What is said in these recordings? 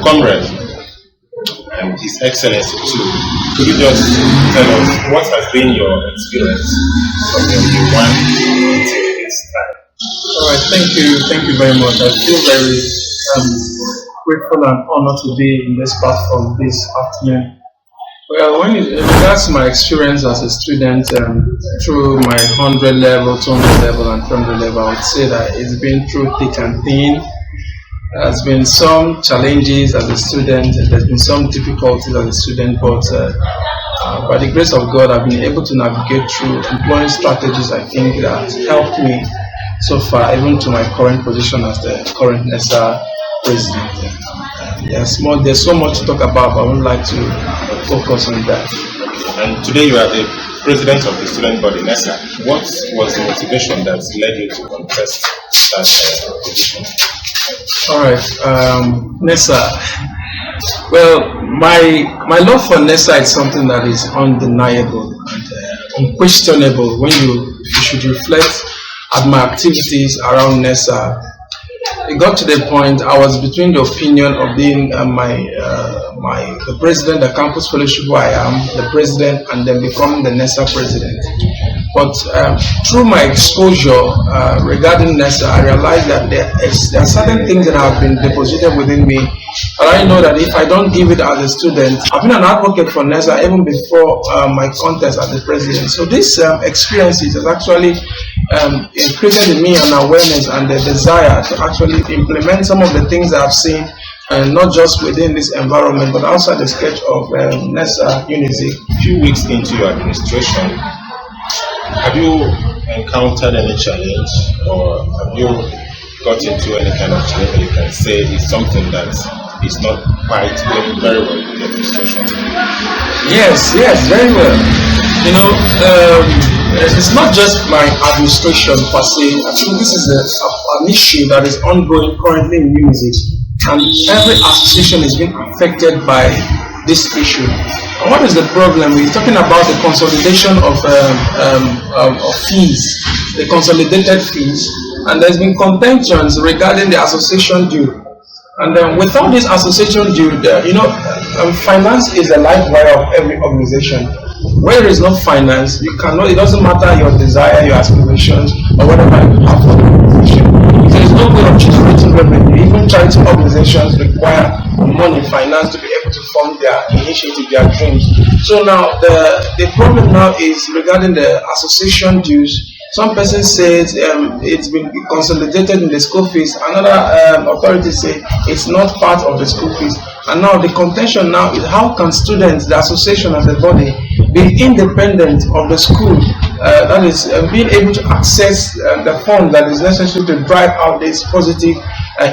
comrade and His Excellency too. Could you just tell us what has been your experience from your day one until this time? All right, thank you very much. I feel very grateful and honored to be in this platform this afternoon. Well, when it regards to my experience as a student through my 100 level, 200 level, and 300 level, I would say that it's been through thick and thin. There's been some challenges as a student, there's been some difficulties as a student, but by the grace of God, I've been able to navigate through employing strategies I think that helped me so far, even to my current position as the current NESA president. There's so much to talk about, but I would like to focus on that. And today you are the president of the student body, NESA. What was the motivation that led you to contest that position? All right, NESA. Well, my love for NESA is something that is undeniable and unquestionable. When you should reflect at my activities around NESA, it got to the point I was between the opinion of being the president, the campus fellowship where I am, the president, and then becoming the NESA president. But through my exposure regarding NESA, I realized that there are certain things that have been deposited within me. And I know that if I don't give it as a student, I've been an advocate for NESA even before my contest as the president. So these experiences has actually created in me an awareness and the desire to actually implement some of the things that I've seen, and not just within this environment, but outside the sketch of NESA Unizik. A few weeks into your administration, have you encountered any challenge, or have you got into any kind of challenge that you can say is something that is not quite going very well in the administration? Yes, very well. You know, it's not just my administration per se. I think this is an issue that is ongoing currently in Unizik, and every association is being affected by this issue. And what is the problem? We're talking about the consolidation of fees, the consolidated fees, and there's been contentions regarding the association due. And without this association due, finance is the life wire of every organization. Where there is no finance, you cannot. It doesn't matter your desire, your aspirations, or whatever you have for the organization. There is no way of generating revenue. Even charity organizations require money, finance to be able to fund their initiative, their dreams. So now the problem now is regarding the association dues. Some person says it's been consolidated in the school fees. Another authority say it's not part of the school fees. And now the contention now is how can students, the association as a body, be independent of the school, that is being able to access the fund that is necessary to drive out this positive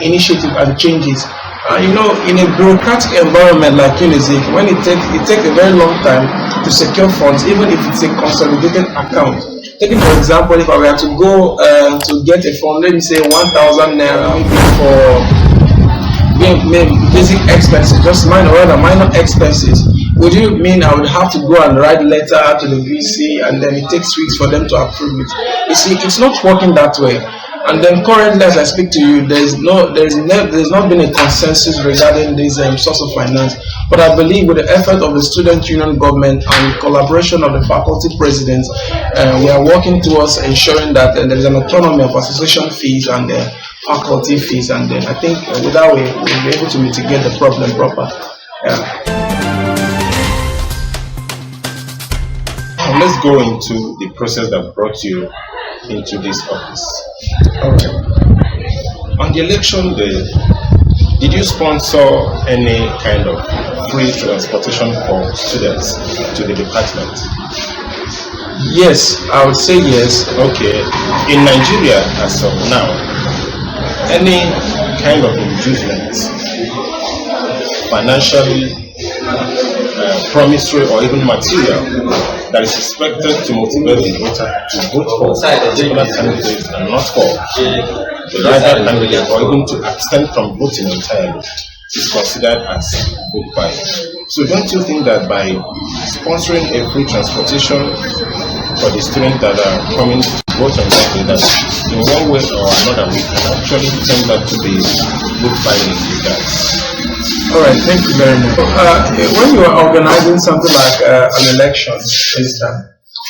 initiative and changes. In a bureaucratic environment like Unizik, when it takes a very long time to secure funds, even if it's a consolidated account. Taking for example, if I were to go to get a fund, let me say 1,000 naira for basic expenses, just minor expenses, would you mean I would have to go and write letter to the VC and then it takes weeks for them to approve it? You see, it's not working that way. And then currently, as I speak to you, there's not been a consensus regarding this source of finance. But I believe with the effort of the student union government and collaboration of the faculty presidents, we are working towards ensuring that there is an autonomy of association fees and faculty fees, and then I think with that way we'll be able to mitigate the problem proper. Let's go into the process that brought you into this office. Okay. On the election day, did you sponsor any kind of free transportation for students to the department? Yes, I would say yes. Okay. In Nigeria, as of now, any kind of inducement, financially, promissory, or even material that is expected to motivate the voter to vote for a particular candidate and not for the rival candidate, or even to abstain from voting entirely, is considered as vote buying. So don't you think that by sponsoring a free transportation for the students that are coming to vote on that day, that in one way or another we can actually turn that to be vote buying in you guys? All right, thank you very much. When you are organizing something like an election, for instance,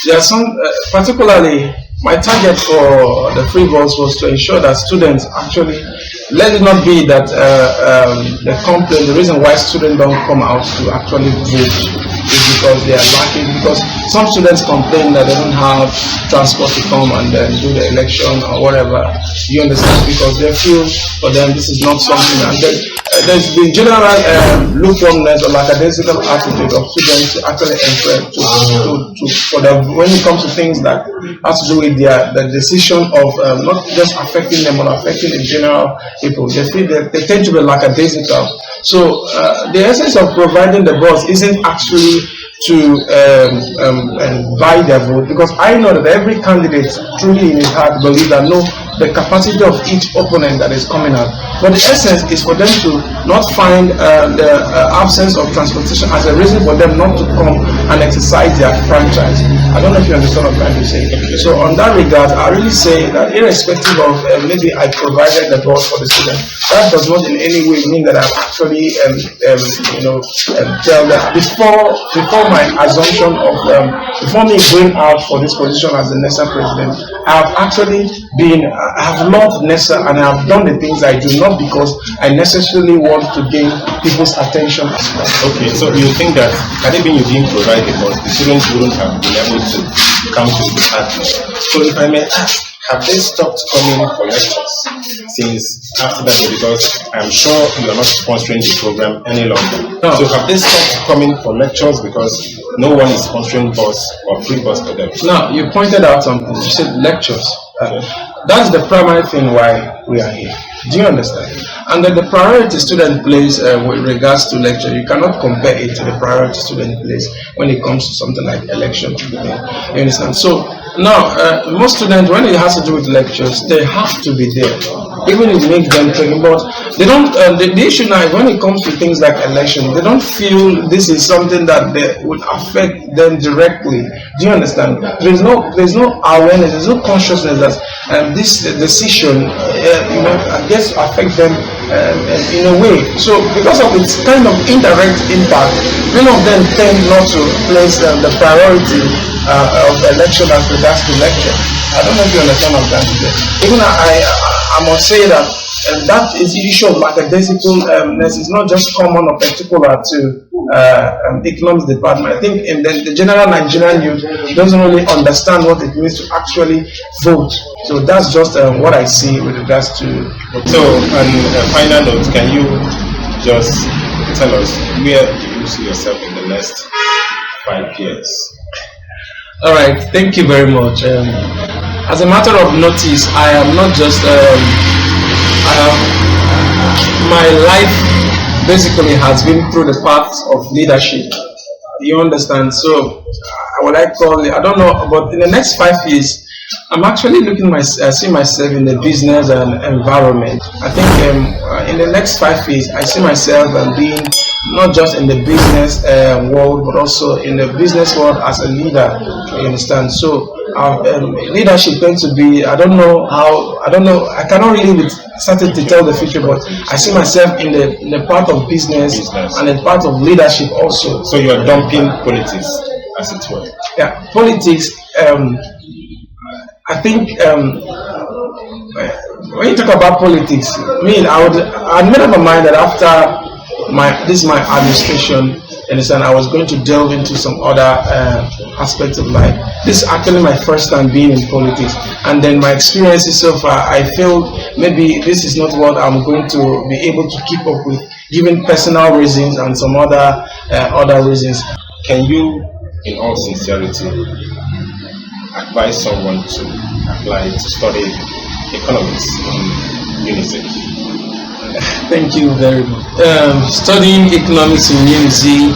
there are some, particularly my target for the free votes was to ensure that students actually, let it not be that the complaint, the reason why students don't come out to actually vote is because they are lacking, because some students complain that they don't have transport to come and then do the election or whatever. You understand? Because they feel for them this is not something, and then there's the general lukewarmness or lackadaisical attitude of students to actually enter when it comes to things that has to do with the decision of not just affecting them but affecting in general people. They feel that they tend to be lackadaisical. So the essence of providing the bus isn't actually to buy their vote, because I know that every candidate truly in his heart believes that no, the capacity of each opponent that is coming out. But the essence is for them to not find the absence of transportation as a reason for them not to come and exercise their franchise. I don't know if you understand what I'm trying to say. So on that regard, I really say that irrespective of maybe I provided the bus for the student, that does not in any way mean that I'm actually tell them before my assumption of before me going out for this position as the NESA president, I have actually I have loved NESA and I have done the things I do, not because I necessarily want to gain people's attention as well. Okay, so you think that had it been you didn't provide the bus, the students wouldn't have been able to come to the department. So if I may ask, have they stopped coming for lectures since after that day? Because I'm sure you are not sponsoring the program any longer. No. So have they stopped coming for lectures because no one is sponsoring bus or free bus for them? Now, you pointed out something. You said lectures. That's the primary thing why we are here. Do you understand? And then the priority student plays with regards to lecture, you cannot compare it to the priority student plays when it comes to something like election. You understand? So now, most students, when it has to do with lectures, they have to be there. Even if it makes them training, but they don't. The issue now, when it comes to things like election, they don't feel this is something that would affect them directly. Do you understand? There's no awareness, there's no consciousness that this decision, I guess, affect them in a way. So because of its kind of indirect impact, many of them tend not to place the priority of election as regards to lecture. I don't know if you understand what I'm trying to say. Even I must say that that is the issue of lackadaisicalness is not just common or particular to economics department. I think in the general Nigerian youth doesn't really understand what it means to actually vote. So that's just what I see with regards to. So, on a final note, can you just tell us where do you see yourself in the next 5 years? All right, thank you very much. As a matter of notice, I am not just. My life basically has been through the paths of leadership. You understand? So, what I call it, I don't know, but in the next 5 years, I'm actually see myself in the business environment. I think in the next 5 years, I see myself being not just in the business world, but also in the business world as a leader. You understand? So leadership tends to be, I cannot really with certainty tell the future, but I see myself in the part of business and the part of leadership also. So you are dumping politics, as it were. Yeah, politics. I think when you talk about politics, I'd made up my mind that after my administration, understand, I was going to delve into some other aspects of life. This is actually my first time being in politics, and then my experiences so far, I feel maybe this is not what I'm going to be able to keep up with, given personal reasons and some other reasons. Can you, in all sincerity, advise someone to apply to study economics in Unizik? Thank you very much. Studying economics in Unizik,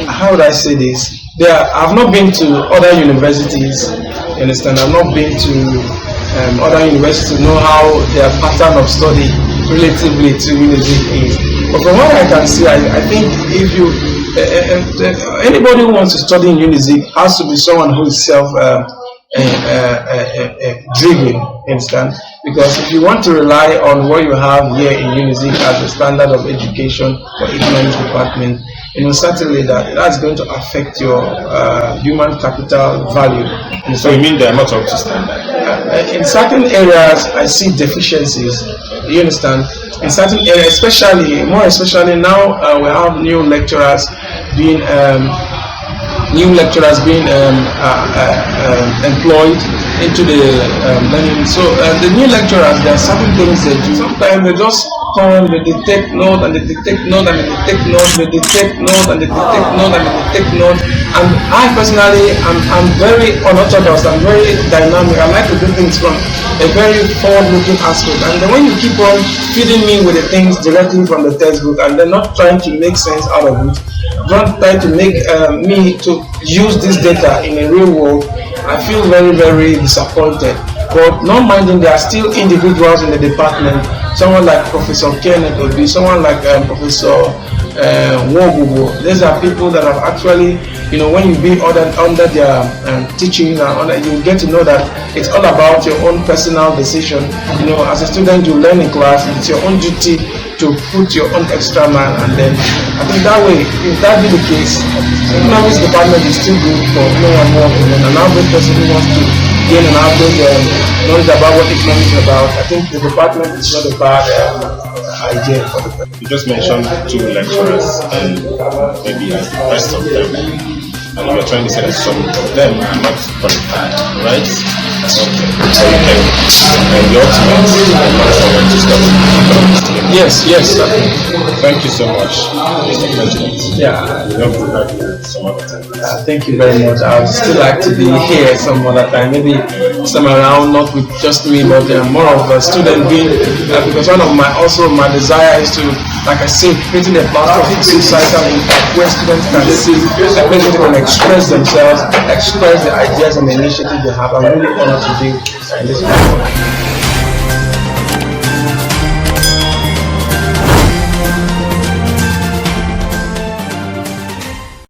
how would I say this? I've not been to other universities, you understand? I've not been to other universities to know how their pattern of study relatively to Unizik is. But from what I can see, I think if anybody who wants to study in Unizik has to be someone who is driven, understand? Because if you want to rely on what you have here in Unizik as a standard of education for economics department, certainly that's going to affect your human capital value. And so you mean they are not up to standard? In certain areas, I see deficiencies. You understand? In certain areas, more especially now, we have new lecturers being employed into the learning. So the new lecturers, there are certain things they do. Sometimes they just come, they detect node, and they detect node, and they detect node, they detect node, and they detect node, and they detect node. And I personally, I'm very unorthodox, I'm very dynamic. I like to do things from a very forward-looking aspect. And then when you keep on feeding me with the things directly from the textbook, and they're not trying to make sense out of it, not trying to make me to use this data in a real world, I feel very, very disappointed. But not minding, there are still individuals in the department, someone like Professor Kenneth would be, someone like Professor Wogubo. These are people that have actually, when you be under their teaching, you get to know that it's all about your own personal decision. As a student, you learn in class, it's your own duty to put your own extra mile, and then I think that way, if that be the case, the economics department is still good for no one more to learn. An average person who wants to gain an average knowledge about what economics is about, I think the department is not a bad idea for the person. You just mentioned 2 lecturers, and maybe as the best of them, and you're trying to say that some of them are not qualified, right? Okay. So you can, and the ultimate not someone to study economics. Yes. Thank you so much, Mr. President. Yeah. We hope to have you some other time. Thank you very much. I would still like to be here some other time, maybe some around, not with just me, but more of a student being, because one of my desire is to, like I said, creating a platform for societal impact where students can see, where people can express themselves, express the ideas and the initiatives they have. I'm really honored to be in this platform.